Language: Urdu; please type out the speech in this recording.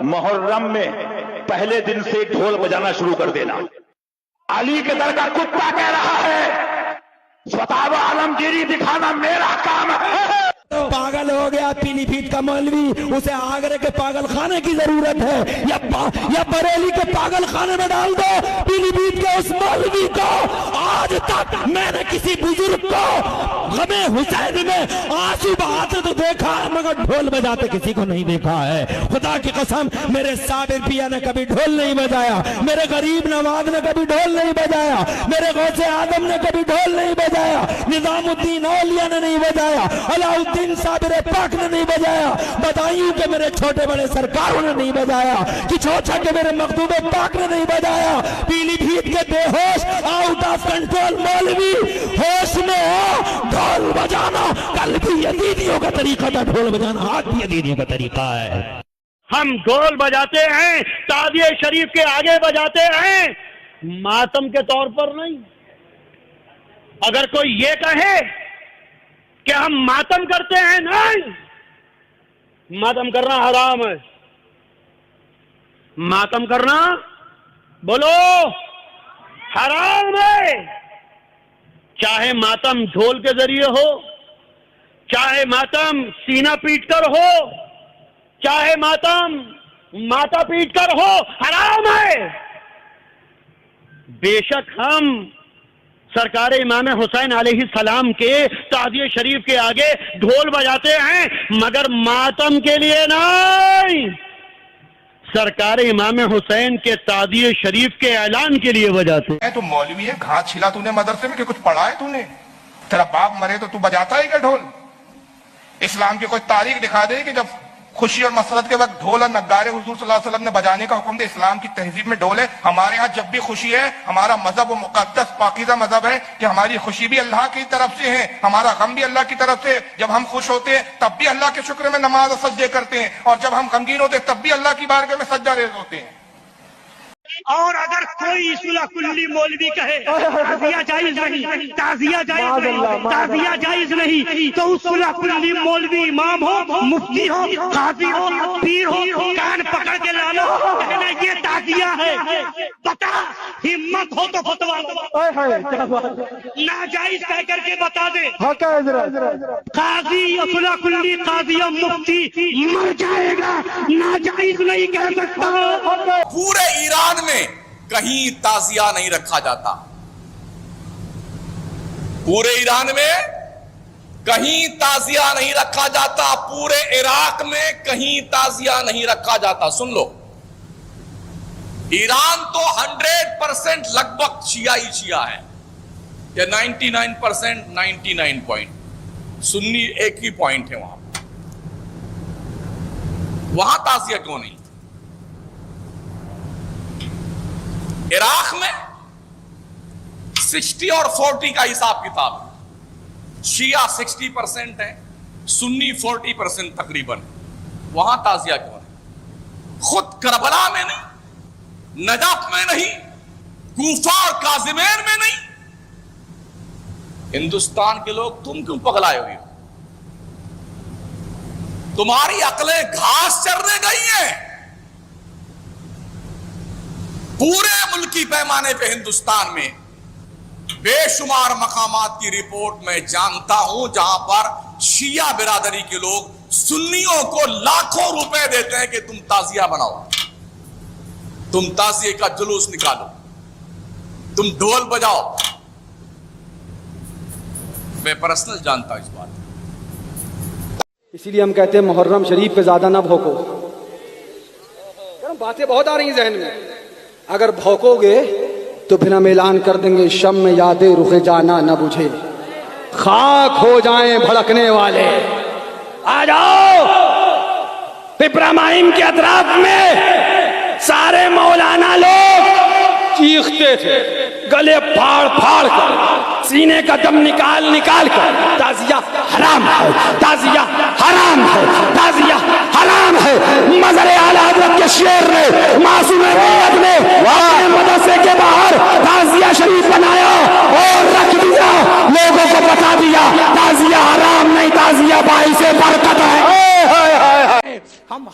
محرم میں پہلے دن سے ڈھول بجانا شروع کر دینا. علی کے در کا کتا کہہ رہا ہے فتاوی عالمگیری دکھانا میرا کام ہے. پاگل ہو گیا پیلی بھیت کا مولوی, اسے آگرے کے پاگل خانے کی ضرورت ہے یا بریلی کے پاگل خانے میں ڈال دو پیلی بھیت کے اس مولوی کو. آج تک میں نے کسی بزرگ کو غم حسین میں آنسو بہاتے تو دیکھا ہے مگر ڈھول بجاتے کسی کو نہیں دیکھا ہے. خدا کی قسم میرے صابر پیا نے کبھی ڈھول نہیں بجایا, میرے غریب نواز نے کبھی ڈھول نہیں بجایا, میرے غوث اعظم نے کبھی ڈھول نہیں بجایا, نظام الدین اولیاء نے نہیں بجایا, علاء الدین صابر پاک نے نہیں بجایا, بدایوں کے میرے چھوٹے بڑے سرکاروں نے نہیں بجایا, کچھوچھا کے میرے مخدوم پاک نے نہیں بجایا. پیلی بھیت کے بے ہوش آؤٹ آف کنٹرول مولوی ہوش میں ہو, ڈھول بجانا کل بھی یزیدیوں کا طریقہ تھا, ڈھول بجانا آج بھی یزیدیوں کا طریقہ ہے. ہم ڈھول بجاتے ہیں, تعزیہ شریف کے آگے بجاتے ہیں, ماتم کے طور پر نہیں. اگر کوئی یہ کہے کہ ہم ماتم کرتے ہیں, نہیں, ماتم کرنا حرام ہے. ماتم کرنا بولو حرام ہے. چاہے ماتم ڈھول کے ذریعے ہو, چاہے ماتم سینہ پیٹ کر ہو, چاہے ماتم ماتا پیٹ کر ہو, حرام ہے. بے شک ہم سرکار امام حسین علیہ السلام کے تعزیہ شریف کے آگے ڈھول بجاتے ہیں مگر ماتم کے لیے نہیں, سرکار امام حسین کے تعزیہ شریف کے اعلان کے لیے بجاتے ہیں. تو مولوی ہے, گھاس چھلا تو نے مدرسے میں کہ کچھ پڑھا ہے تو نے؟ تیرا باپ مرے تو بجاتا ہے کیا ڈھول؟ اسلام کی کوئی تاریخ دکھا دے کہ جب خوشی اور مسرت کے وقت ڈھول اور نگارے حضور صلی اللہ علیہ وسلم نے بجانے کا حکم دے. اسلام کی تہذیب میں ڈھول ہے. ہمارے ہاں جب بھی خوشی ہے, ہمارا مذہب و مقدس پاکیزہ مذہب ہے کہ ہماری خوشی بھی اللہ کی طرف سے ہے, ہمارا غم بھی اللہ کی طرف سے. جب ہم خوش ہوتے ہیں تب بھی اللہ کے شکر میں نماز اور سجدے کرتے ہیں, اور جب ہم غمگین ہوتے ہیں تب بھی اللہ کی بارگاہ میں سجدہ ریز ہوتے ہیں. اور اگر کوئی صلح کلی مولوی کہے تعزیہ جائز نہیں, تعزیہ جائز نہیں, تعزیہ جائز نہیں, تو اس صلح کلی مولوی امام ہو, مفتی ہو, قاضی ہو, پیر ہو, کان پکڑ کے لانا کہنا یہ تعزیہ ہے. بتا, ہمت ہو تو فتوا ناجائز کہہ کر کے بتا دے. قاضی یا صلح کلی قاضی یا مفتی مر جائے گا, ناجائز نہیں کہہ سکتا. پورے ایران میں کہیں تعزیہ نہیں رکھا جاتا, پورے ایران میں کہیں تعزیہ نہیں رکھا جاتا, پورے عراق میں کہیں تعزیہ نہیں رکھا جاتا. سن لو, ایران تو 100% لگ بھگ شیعہ شیعہ ہے, یا 99% 99 پوائنٹ سنی ایک ہی پوائنٹ ہے. وہاں تعزیہ کیوں نہیں؟ عراق میں 60 اور 40 کا حساب کتاب ہے, شیعہ 60% ہے, سنی 40% تقریباً. وہاں تعزیہ کیوں نہیں؟ خود کربلا میں نہیں, نجف میں نہیں, کوفہ اور کاظمین میں نہیں. ہندوستان کے لوگ تم کیوں پگلائے ہوئے ہو؟ تمہاری عقلیں گھاس چرنے گئی ہیں. پورے ملکی پیمانے پہ ہندوستان میں بے شمار مقامات کی رپورٹ میں جانتا ہوں جہاں پر شیعہ برادری کے لوگ سنیوں کو لاکھوں روپے دیتے ہیں کہ تم تعزیہ بناؤ, تم تعزیے کا جلوس نکالو, تم ڈھول بجاؤ. میں پرسنل جانتا ہوں اس بات. اسی لیے ہم کہتے ہیں محرم شریف پہ زیادہ نہ بھوکو. باتیں بہت آ رہی ہیں ذہن میں, اگر بھوکو گے تو پھر ہم اعلان کر دیں گے شم میں یادیں رخ جانا نہ بجھے, خاک ہو جائیں بھڑکنے والے. آ جاؤ, ابراہیم کے اطراف میں سارے مولانا لوگ چیختے تھے, گلے پھاڑ پھاڑ کر, سینے کا دم نکال نکال کر, تعزیہ حرام ہے, تعزیہ حرام ہے, تعزیہ حرام ہے. مظہر اعلیٰ حضرت کے شعر نے, معصوم نیت نے اپنے مدرسے کے باہر تعزیہ شریف بنایا اور رکھ دیا, لوگوں کو بتا دیا تعزیہ حرام نہیں, تعزیہ باعث برکت ہے. ہم